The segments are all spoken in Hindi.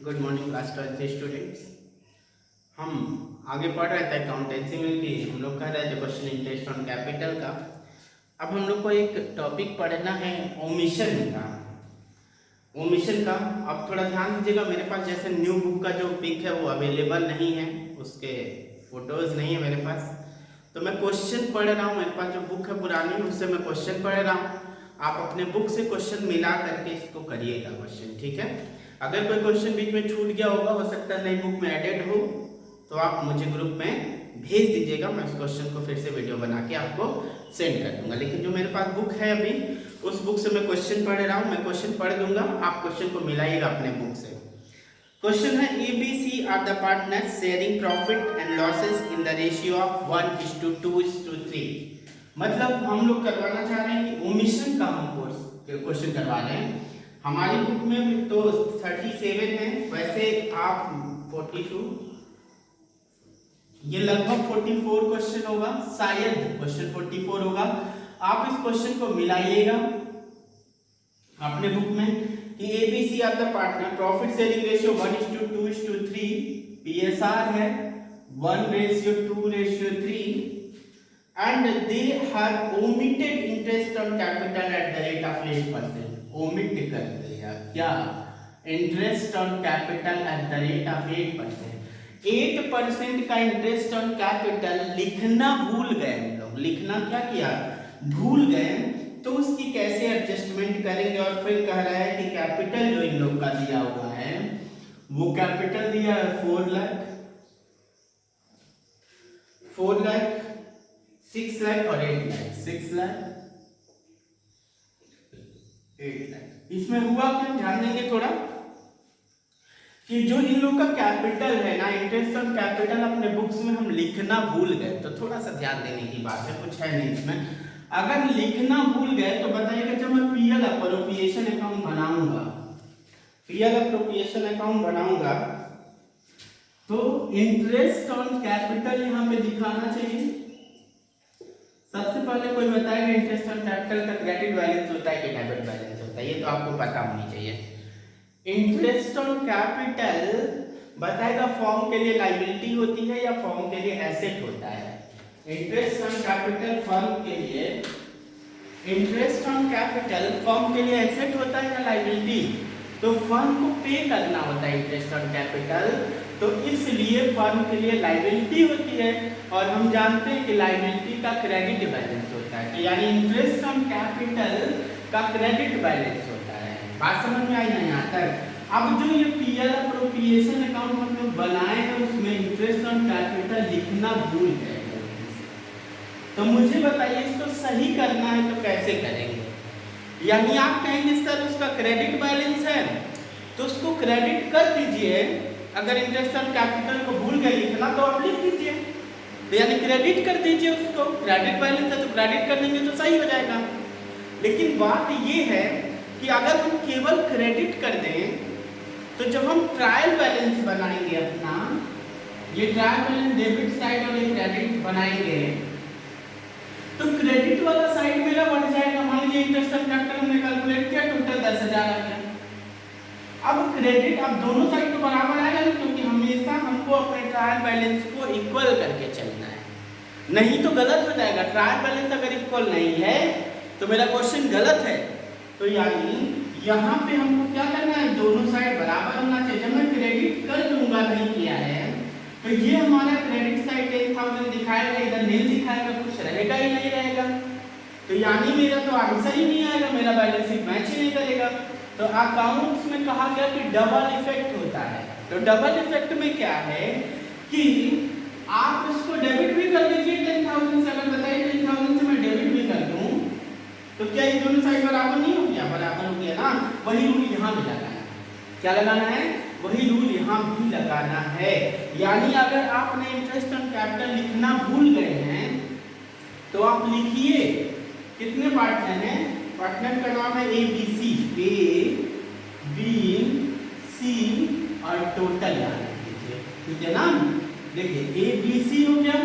Good morning class 12 students. हम आगे पढ़ रहे थे अकाउंटेंसी में कि हम लोग कर रहे थे क्वेश्चन इंटरेस्ट ऑन कैपिटल का। अब हम लोग को एक टॉपिक पढ़ना है ओमिशन का। अब थोड़ा ध्यान दीजिएगा, मेरे पास जैसे न्यू बुक का जो पिक है वो अवेलेबल नहीं है, उसके फोटोज नहीं है मेरे पास, तो मैं क्वेश्चन पढ़ रहा हूँ। मेरे पास जो बुक है पुरानी उससे मैं क्वेश्चन पढ़ रहा हूँ। आप अपने बुक से क्वेश्चन मिला करके इसको करिएगा क्वेश्चन, ठीक है। अगर कोई क्वेश्चन बीच में छूट गया होगा, हो सकता है नई बुक में एडेड हो, तो आप मुझे ग्रुप में भेज दीजिएगा, मैं उस क्वेश्चन को फिर से वीडियो बना के आपको सेंड कर दूंगा। लेकिन जो मेरे पास बुक है अभी, उस बुक से मैं क्वेश्चन पढ़ रहा हूँ, मैं क्वेश्चन पढ़ दूंगा, आप क्वेश्चन को मिलाइएगा अपने बुक से। क्वेश्चन है ABC are the partners sharing profit and losses in the ratio of 1:2:3। मतलब हम लोग करवाना चाह रहे हैं कि ओमिशन का हम क्वेश्चन करवा रहे हैं। हमारी बुक में तो 37 है, वैसे आप 42, ये लगभग 44 क्वेश्चन होगा, शायद क्वेश्चन 44 होगा। आप इस क्वेश्चन को मिलाइएगा अपने बुक में कि ABC are the partner, profit sharing ratio 1:2:3, PSR है 1:2:3 and they have omitted interest on capital at the rate of 8%। Omit कर दिया क्या? Interest on capital eight the rate of 8%। 8% का इंटरेस्ट ऑन कैपिटल लिखना भूल गए हम लोग। लिखना क्या किया? भूल गए। तो उसकी कैसे एडजस्टमेंट करेंगे? और फिर कह रहा है कि कैपिटल जो इन लोग का दिया हुआ है, वो कैपिटल दिया है 4 लाख, 6 लाख और 8 लाख। 6 लाख 8 लाख। इसमें हुआ क्या, ध्यान देंगे थोड़ा, कि जो इन लोग का कैपिटल है ना, इंटरेस्ट ऑन कैपिटल, अपने बुक्स में हम लिखना भूल गए। तो थोड़ा सा ध्यान देने की बात है, कुछ है नहीं इसमें। अगर लिखना भूल गए तो बताइएगा, जब मैं पीएल अप्रोप्रिएशन अकाउंट बनाऊंगा, तो इंटरेस्ट ऑन कैपिटल यहाँ पे दिखाना चाहिए। सबसे पहले कोई बताएगा इंटरेस्ट ऑन कैपिटल का क्रेडिट बैलेंस होता है कि डेबिट बैलेंस होता है? ये तो आपको पता होनी चाहिए। इंटरेस्ट ऑन कैपिटल बताएगा फॉर्म के लिए लायबिलिटी होती है या फॉर्म के लिए एसेट होता है। इंटरेस्ट ऑन कैपिटल फर्म के लिए, इंटरेस्ट ऑन कैपिटल फर्म के लिए एसेट होता है या लायबिलिटी? तो फर्म को पे करना होता है इंटरेस्ट ऑन कैपिटल, तो इसलिए फर्म के लिए लायबिलिटी होती है। और हम जानते हैं कि लायबिलिटी का क्रेडिट बैलेंस होता है, यानी इंटरेस्ट ऑन कैपिटल का क्रेडिट बैलेंस होता है। बात समझ में आई ना यहाँ तक? अब जो ये पीएल अप्रोप्रिएशन अकाउंट हम लोग बनाए हैं, उसमें इंटरेस्ट ऑन कैपिटल लिखना भूल गए। तो मुझे बताइए, इसको सही करना है तो कैसे करेंगे? यानी आप कहेंगे सर उसका क्रेडिट बैलेंस है, तो उसको क्रेडिट कर दीजिए। अगर इंटरेस्ट ऑन कैपिटल को भूल गए लिखना तो आप लिख दीजिए, तो यानी क्रेडिट कर दीजिए उसको। क्रेडिट बैलेंस है तो क्रेडिट कर देंगे तो सही हो जाएगा। लेकिन बात ये है कि अगर हम केवल क्रेडिट कर दें, तो जब हम ट्रायल बैलेंस बनाएंगे अपना, ये ट्रायल बैलेंस डेबिट साइड और ये क्रेडिट बनाएंगे, तो क्रेडिट वाला साइड मेरा बढ़ जाएगा। मान लीजिए इंटरेस्ट ऑन कैपिटल हमने कैलकुलेट किया, टोटल 10,000 आ गया। अब क्रेडिट, अब दोनों साइड तो बराबर आएगा, क्योंकि हमेशा हमको अपने ट्रायल बैलेंस को इक्वल करके चलना है, नहीं तो गलत हो जाएगा। ट्रायल बैलेंस अगर इक्वल नहीं है तो मेरा क्वेश्चन गलत है। तो यानी यहाँ पे हमको क्या करना है, दोनों साइड बराबर होना चाहिए। जब मैं क्रेडिट कर दूंगा, नहीं किया है, तो ये हमारा क्रेडिट साइड 10,000 दिखाएगा, इधर नील दिखाएगा, कुछ रहेगा ही नहीं रहेगा। तो यानी मेरा तो आंसर ही नहीं आएगा, मेरा बैलेंस शीट मैच ही नहीं करेगा। तो अकाउंट्स में कहा गया कि डबल इफेक्ट होता है। तो डबल इफेक्ट में क्या है कि आप इसको डेबिट भी कर दीजिए 10,000 से। अगर बताइए 10,000 से मैं डेबिट भी कर दूं, तो क्या ये दोनों साइड बराबर नहीं हो गया? बराबर हो गया ना। वही रूल यहाँ भी लगाना है। क्या लगाना है? वही रूल यहाँ भी लगाना है। यानी अगर आपने इंटरेस्ट ऑन कैपिटल लिखना भूल गए हैं, तो आप लिखिए कितने पार्टनर हैं। पार्टनर का नाम है ABC, A, B, C और टोटल याद कीजिए, ठीक है ना। देखिए ABC हो गया।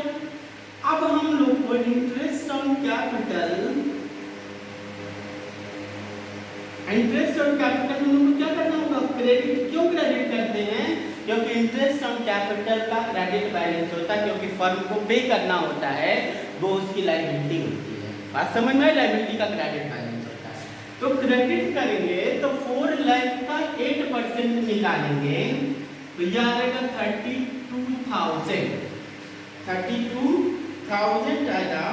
अब हम लोग को इंटरेस्ट ऑन कैपिटल हम लोग को क्या करना होगा? क्रेडिट क्यों क्रेडिट करते हैं? क्योंकि इंटरेस्ट ऑन कैपिटल का क्रेडिट बैलेंस होता है, क्योंकि फर्म को पे करना होता है, वो उसकी लायबिलिटी होती है। बात समझ में? लायबिलिटी का क्रेडिट बैलेंस होता है। तो क्रेडिट करेंगे तो 4 लाख का 8% निकालेंगे तो यह आ जाएगा 32,000 आएगा।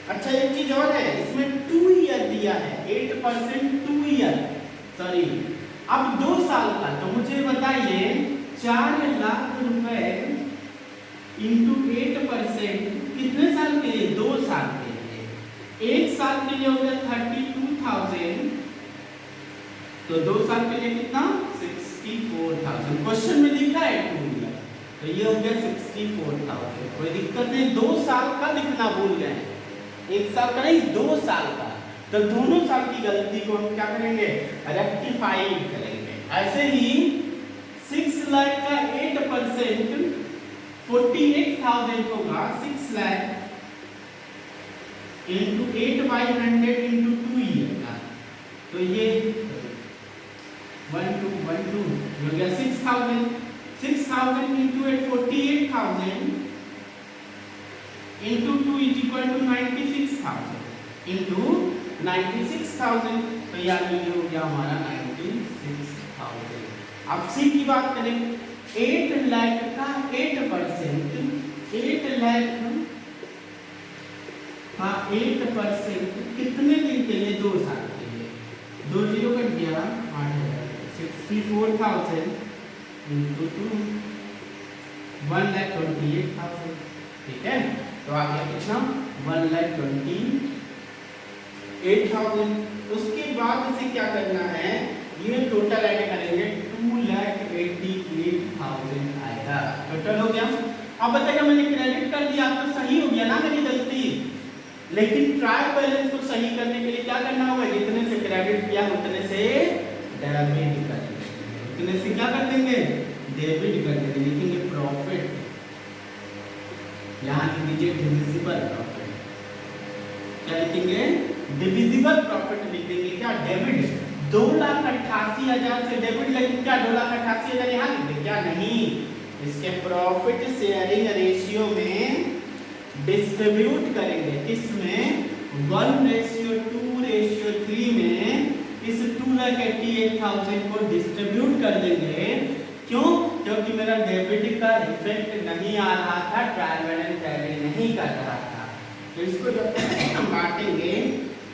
अच्छा एक चीज और है, इसमें 2 ईयर दिया है, 8% 2 ईयर, सॉरी अब 2 साल का। तो मुझे बताइए 4 लाख रुपए इंटू 8% कितने साल के लिए? 2 साल के लिए। 1 साल के लिए हो गया 32,000, तो 2 साल के लिए कितना? 64,000। क्वेश्चन में लिखा है 2 ईयर, तो ये हो गया 64,000। कोई दिक्कत नहीं, 2 साल का लिखना भूल गए, 1 साल का नहीं 2 साल का। तो दोनों साल की गलती को हम क्या करेंगे? रेक्टिफाइड करेंगे। ऐसे ही 6 लाख का 8% 48,000 होगा। 6 लाख इंटू 8/100 इंटू 2 ईयर का, तो ये 1212 हो गया 6,000। 6,000 into 8 48,000 into 2 is equal to 96,000 into 96,000, तो यानी ये हो गया हमारा 96,000। अब सी की बात करें, 8 लाख का 8%, 8 लाख का 8% कितने दिन के लिए? 2 साल के लिए। 2 जीरो कट गया 8,000, 64,000 इंटू 2 1,28,000। ठीक है, तो आ गया कितना? 1,28,000। उसके बाद इसे क्या करना है? ये टोटल ऐड करेंगे 2,88,000 आएगा। टोटल हो गया। अब बताइए मैंने क्रेडिट कर दिया तो सही हो गया ना मेरी गलती, लेकिन ट्रायल बैलेंस को सही करने के लिए क्या करना होगा? जितने से क्रेडिट किया उतने से डेबिट कर देंगे। उतने से क्या कर देंगे? डेबिट कर देंगे। लिखेंगे प्रॉफिट, यहाँ लिख दीजिए डिविजिबल प्रॉफिट। क्या लिखेंगे? डिविजिबल प्रॉफिट लिख देंगे। क्या? डेबिट। 2,88,000 से डेबिट, लेकिन क्या 2,88,000 यहाँ लिख दें? क्या नहीं, इसके प्रॉफिट शेयरिंग रेशियो में डिस्ट्रीब्यूट करेंगे। किसमें? 1:2:3 में इस 2,88,000 को डिस्ट्रीब्यूट कर देंगे। क्यों? क्योंकि मेरा डेबिट का इफेक्ट नहीं आ रहा था, ट्रायल बैलेंस टैली नहीं कर रहा था। तो इसको जब हम बांटेंगे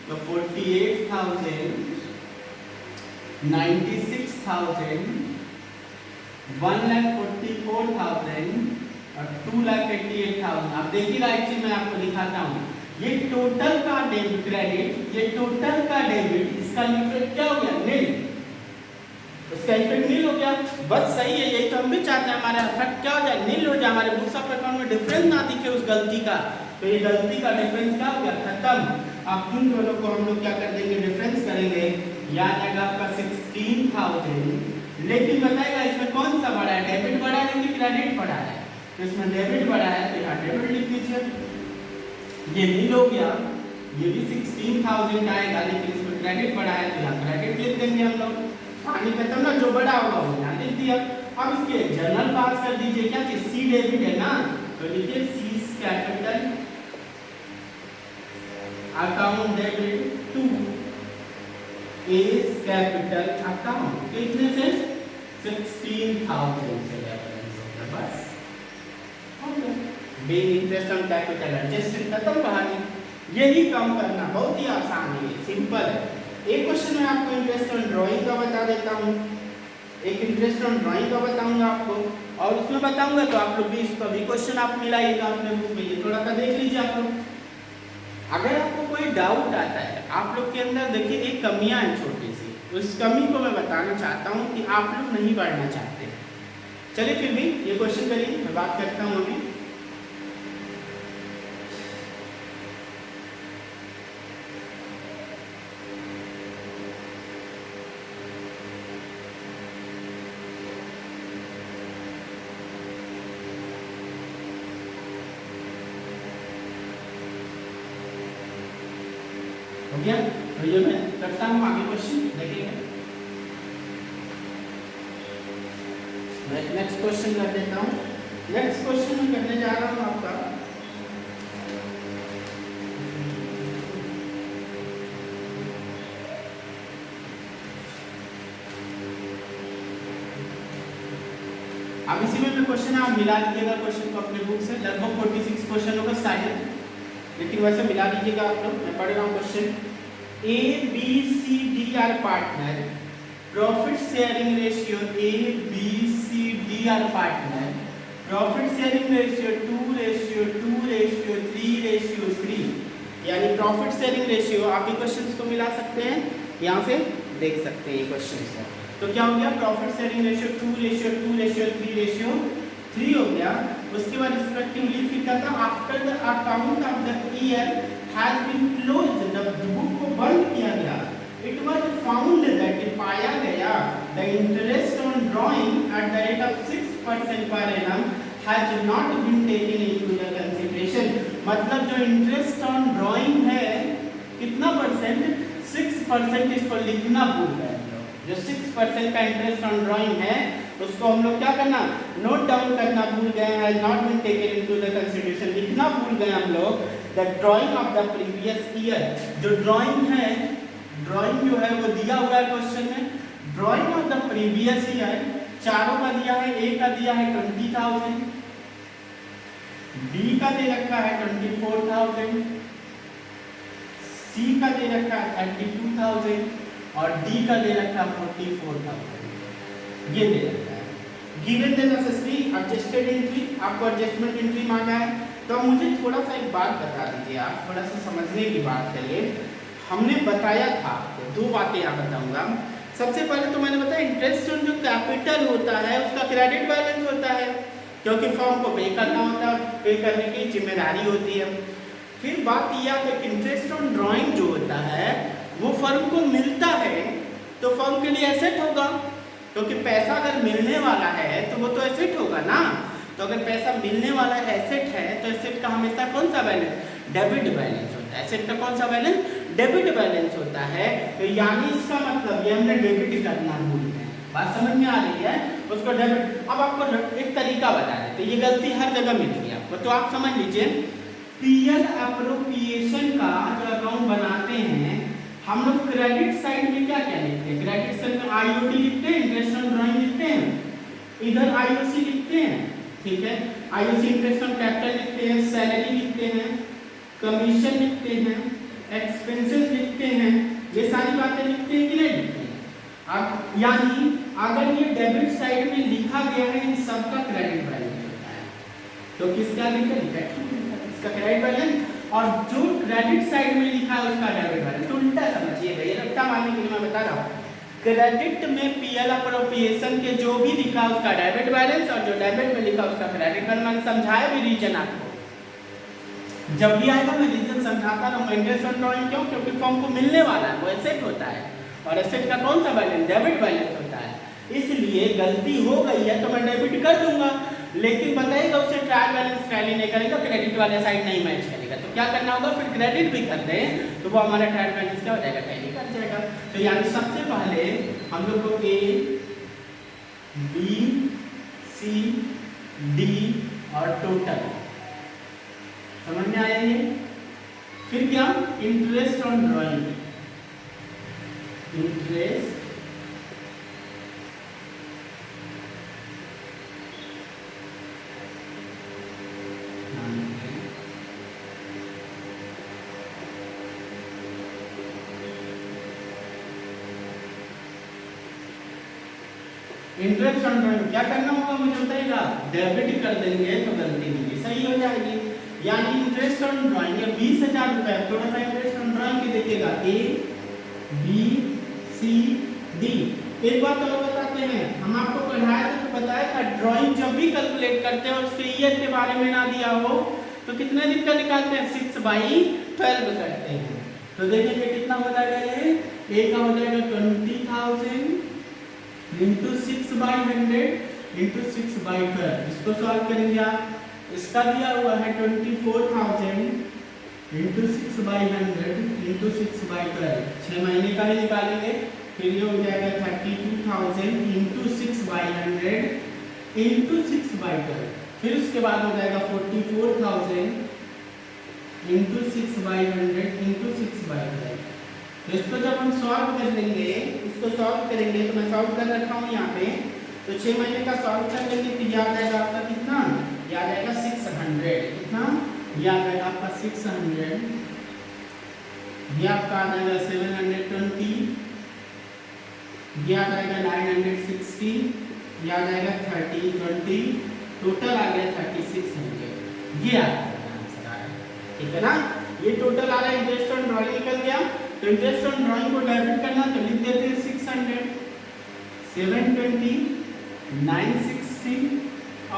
तो 48,000, 96,000, 1,44,000 और 2,88,000। अब देखिए राइट से मैं आपको दिखाता हूँ, ये टोटल का डेबिट क्रेडिट, ये टोटल का डेबिट, इसका इफेक्ट क्या हो गया? नील। उसका इफेक्ट नील हो गया। बस सही है, यही तो हम भी चाहते हैं, हमारा इफेक्ट क्या हो जाए? नील हो जाए, हमारे बुक्स ऑफ अकाउंट में डिफरेंस ना दिखे उस गलती का। तो ये गलती का डिफरेंस क्या हो गया? खत्म। अब इन दोनों को हम लोग क्या कर देंगे? डिफरेंस करेंगे। यहाँ आएगा आपका 16,000, लेकिन बताएगा इसमें कौन सा बड़ा है? डेबिट बड़ा है कि क्रेडिट बड़ा है? तो इसमें डेबिट बड़ा है, तो यहाँ डेबिट लिख दीजिए। ये नील हो गया, ये भी 16,000 आएगा, लेकिन इसमें क्रेडिट बड़ा है, तो यहाँ क्रेडिट लिख देंगे हम लोग। पानी खत्म ना, जो बड़ा होगा वो यहाँ लिख दिया। अब इसके जर्नल पास कर दीजिए। क्या चीज? सी डेबिट है ना, तो लिखिए C capital account debit to S capital account. कितने से? 16,000 से रेफरेंस होगा। बस हो गया। बेन इंटरेस्ट ऑन कैपिटल एडजस्ट खत्म कहानी। यही काम करना बहुत ही आसान है, सिंपल है। एक क्वेश्चन मैं आपको इंटरेस्ट ऑन ड्राइंग का बता देता हूँ, एक इंटरेस्ट ऑन ड्राइंग का बताऊंगा आपको, और उसमें बताऊंगा तो आप लोग भी इसका भी क्वेश्चन आप मिलाइएगा अपने बुक में। ये थोड़ा सा देख लीजिए आप लोग। अगर आपको कोई डाउट आता है, आप लोग के अंदर देखिए एक कमियां हैं छोटी सी, उस कमी को मैं बताना चाहता हूँ कि आप लोग नहीं पढ़ना चाहते। चलिए फिर भी ये क्वेश्चन करिए, मैं बात करता हूँ अभी। हो गया? तो ये मैं करता हूँ आगे क्वेश्चन देखेंगे। नेक्स्ट क्वेश्चन कर देता हूँ। नेक्स्ट क्वेश्चन मैं करने जा रहा हूँ आपका अब इसी में क्वेश्चन है, आप मिला लीजिएगा क्वेश्चन को अपने बुक से, लगभग 46 क्वेश्चन होगा शायद, लेकिन वैसे मिला लीजिएगा आप लोग। मैं पढ़ रहा हूँ question. A, B, C, D are partner. Profit sharing ratio A, B, C, D are partner. Profit sharing ratio 2:3:3 यानी प्रॉफिट शेयरिंग रेशियो, आप ये क्वेश्चंस को मिला सकते हैं, यहाँ से देख सकते हैं ये क्वेश्चंस को। तो क्या हो गया, प्रॉफिट शेयरिंग रेशियो 2:3:3 हो गया। उसके बाद रिस्पेक्टिवली फिर क्या था, after the account of the year has been closed, जब बुक को बंद किया गया, इट वाज फाउंड दैट, पाया गया, the interest on drawing at the rate of 6% per annum has not been taken into the consideration. मतलब जो इंटरेस्ट ऑन ड्राइंग है कितना परसेंट, 6% इसको लिखना भूल गए। जो 6% का इंटरेस्ट ऑन ड्राइंग है उसको हम लोग क्या करना, नोट डाउन करना भूल गए हैं, not been taken into the consideration, लिखना भूल गए हम लोग। The drawing of the previous year, जो ड्राइंग है, ड्राइंग जो है वो दिया हुआ है क्वेश्चन में, drawing of the previous year चारों का दिया है, ए का दिया है 20,000, बी का दे रखा है 24,000, सी का दे रखा है 32,000 और डी का दे रखा है 44,000। ये दे रखा है। Given the necessary adjusted entry, आपको एडजस्टमेंट एंट्री मांगा है। तो मुझे थोड़ा सा एक बात बता दीजिए, आप थोड़ा सा समझने की बात करिए। हमने बताया था, दो बातें यहाँ बताऊंगा। सबसे पहले तो मैंने बताया इंटरेस्ट ऑन जो कैपिटल होता है उसका क्रेडिट बैलेंस होता है, क्योंकि फर्म को पे करना होता है, पे करने की जिम्मेदारी होती है। फिर बात यह है कि इंटरेस्ट ऑन ड्राइंग जो होता है वो फर्म को मिलता है तो फर्म के लिए एसेट होगा, क्योंकि पैसा अगर मिलने वाला है तो वो तो एसेट होगा ना। तो अगर पैसा मिलने वाला एसेट है तो एसेट का हमेशा कौन सा बैलेंस, डेबिट बैलेंस होता है। एसेट का कौन सा बैलेंस, डेबिट बैलेंस होता है। तो यानी इसका मतलब ये हमने डेबिट करना भूल गए। बात समझ में आ रही है, उसको डेबिट। अब आपको एक तरीका बता देते, ये गलती हर जगह मिलती है आपको, तो आप समझ लीजिए पीएल एप्रोप्रिएशन का जो अकाउंट बनाते हैं हम लोग, क्रेडिट साइड में क्या क्या लिखते हैं, क्रेडिट साइड में आईओडी लिखते हैं, इंटरेस्ट ऑन ड्राइंग लिखते हैं, इधर आईओसी लिखते हैं, ठीक है, आईओसी इंटरेस्ट ऑन कैपिटल लिखते हैं, सैलरी लिखते हैं, कमीशन लिखते हैं, एक्सपेंसेस लिखते हैं, ये सारी बातें लिखते हैं कि नहीं लिखते हैं। अब यानी अगर ये डेबिट साइड में लिखा गया है इन सबका क्रेडिट बैलेंस होता है, तो किसका लिखा है, इसका क्रेडिट बैलेंस, और जो क्रेडिट साइड में लिखा है उसका डेबिट बैलेंस। तो उल्टा समझिए भैया, रट्टा मारने के लिए मैं बता रहा हूँ। क्रेडिट में पीएल एप्रोप्रिएशन के जो भी लिखा उसका डेबिट बैलेंस, और जो डेबिट में लिखा उसका क्रेडिट बैलेंस। मैंने समझाया भी रीजन आपको, जब भी आएगा मैं रीजन समझाता रहूँगा। इंटरेस्ट ऑन ड्राइंग क्यों, क्योंकि फर्म को मिलने वाला है, वो एसेट होता है, और एसेट का कौन सा बैलेंस, डेबिट बैलेंस होता है। इसलिए गलती हो गई है तो मैं डेबिट कर दूंगा, लेकिन बताइएगा उसे ट्रायल बैलेंस टैली नहीं करेगा, क्रेडिट वाले साइड नहीं मैच करेगा, तो क्या करना होगा, फिर क्रेडिट भी कर दें तो वो हमारा ट्रायल बैलेंस क्या हो जाएगा, टैली कर जाएगा। तो यानी सबसे पहले हम लोग को ए, बी, सी, डी और टोटल समझ में आया ये। फिर क्या, interest on drawing, interest interest on drawing क्या करना होगा मुझे बताइएगा, डेबिट कर देंगे तो गलती होगी, सही हो जाएगी। यानी इंटरेस्ट ऑन ड्राइंग 20,000 रुपए, थोड़ा सा इंटरेस्ट ऑन ड्राइंग की देखिएगा, ए, बी, सी, डी। एक बात और बताते हैं, हम आपको पढ़ाया था तो बताया था ड्राइंग जब भी कैलकुलेट करते हैं और उसके ईयर के बारे में ना दिया हो तो कितने दिन का निकालते हैं, 6/12 करते हैं। तो देखेंगे कितना हो जाएगा, ये ए का हो जाएगा 20,000 इंटू 6/100 इंटू 6/12। इसको सॉल्व करेंगे आप, इसका दिया हुआ है 24,000 इंटू 6/100 इंटू 6/12, 6 महीने का ही निकालेंगे। फिर ये हो जाएगा 32,000 इंटू 6/100 इंटू 6/12, फिर उसके बाद हो जाएगा 44,000 इंटू 6/100 इंटू 6/12। तो इसको जब हम सॉल्व कर लेंगे, इसको सॉल्व करेंगे, तो मैं सॉल्व कर रखा हूँ यहाँ पे, तो 6 महीने का सॉल्व कर लेंगे तो याद आएगा आपका कितना, याद आएगा 600, कितना याद आएगा आपका 600, ये आपका आ जाएगा 720, याद आएगा 960, याद आएगा 3020, टोटल आ गया 3600, ये आपका आंसर आ रहा है, ठीक है ना। ये टोटल आ रहा है, इंटरेस्ट ऑन ड्राइंग निकल गया, तो इंटरेस्ट ऑन ड्राइंग को डेबिट करना तो लिख देते हैं 600, 720, 960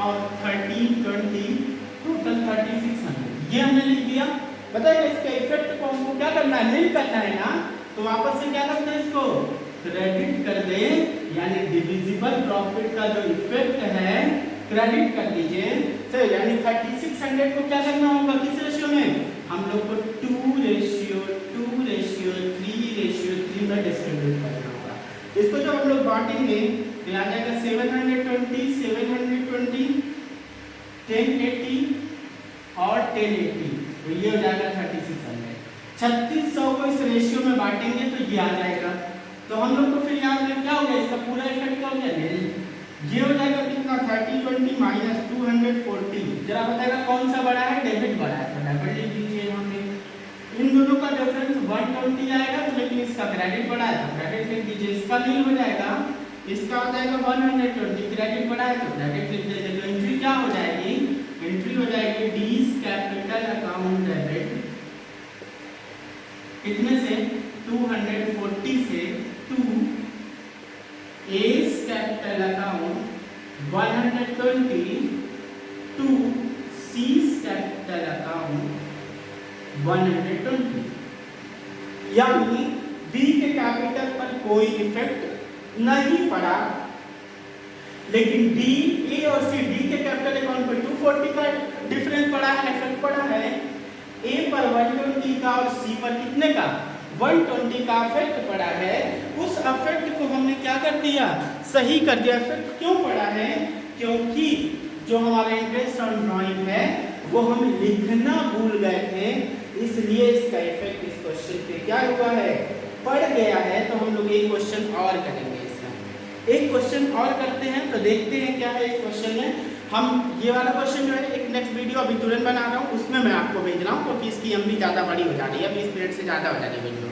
और 1320, टोटल 3600, ये हमने लिख दिया। बताइए इसका इफेक्ट को हमको क्या करना है, नील करना है ना, तो वापस से क्या करते हैं, इसको क्रेडिट कर दे, यानी डिविजिबल प्रॉफिट का जो इफेक्ट है क्रेडिट कर दीजिए सर, यानी 3600 को क्या करना होगा, किस रेशियो में, हम लोग को 2:3 में डिस्ट्रीब्यूट करना होगा। इसको जब हम लोग बांटेंगे तो आ जाएगा 720, 720, 1080 और 1080, तो ये हो जाएगा 3600। 3600 को इस रेशियो में बांटेंगे तो ये आ जाएगा, तो हम लोग को फिर यहाँ पे क्या हो गया, इसका पूरा इफेक्ट क्या हो गया, ये हो जाएगा कितना 3020 माइनस 240, जरा बताएगा कौन सा बड़ा है, डेबिट बड़ा है, तो डेबिट लिख दीजिए यहाँ पे। इन दोनों का डिफरेंस 120 आएगा, तो लेकिन इसका क्रेडिट बड़ा है तो क्रेडिट लिख दीजिए, इसका नहीं हो जाएगा, इसका हो जाएगा 120, क्रेडिट बड़ा है तो क्रेडिट लिख दीजिए। तो एंट्री क्या हो जाएगी, एंट्री हो जाएगी डीज कैपिटल अकाउंट डेबिट, कितने से 240 से, to as capital account 120 to C's capital account 120, यानी बी के कैपिटल पर कोई इफेक्ट नहीं पड़ा, लेकिन डी, ए और सी, डी के कैपिटल अकाउंट पर 240 का डिफरेंस पड़ा है, इफेक्ट पड़ा है, ए पर 120 का और सी पर कितने का 120 का इफेक्ट पड़ा है। उस इफेक्ट को हमने क्या कर दिया, सही कर दिया। इफेक्ट क्यों पड़ा है, क्योंकि जो हमारा इंटरेस्ट ऑन ड्राइंग है वो हम लिखना भूल गए थे, इसलिए इसका इफेक्ट इस क्वेश्चन पे क्या हुआ है, पड़ गया है। तो हम लोग एक क्वेश्चन और करेंगे, इसमें एक क्वेश्चन और करते हैं, तो देखते हैं क्या है इस क्वेश्चन में। हम ये वाला क्वेश्चन जो है एक नेक्स्ट वीडियो अभी तुरंत बना रहा हूँ, उसमें मैं आपको भेज रहा हूँ, क्योंकि इसकी एमबी ज़्यादा बड़ी हो जा रही है, 20 मिनट से ज़्यादा हो जा रही है वीडियो।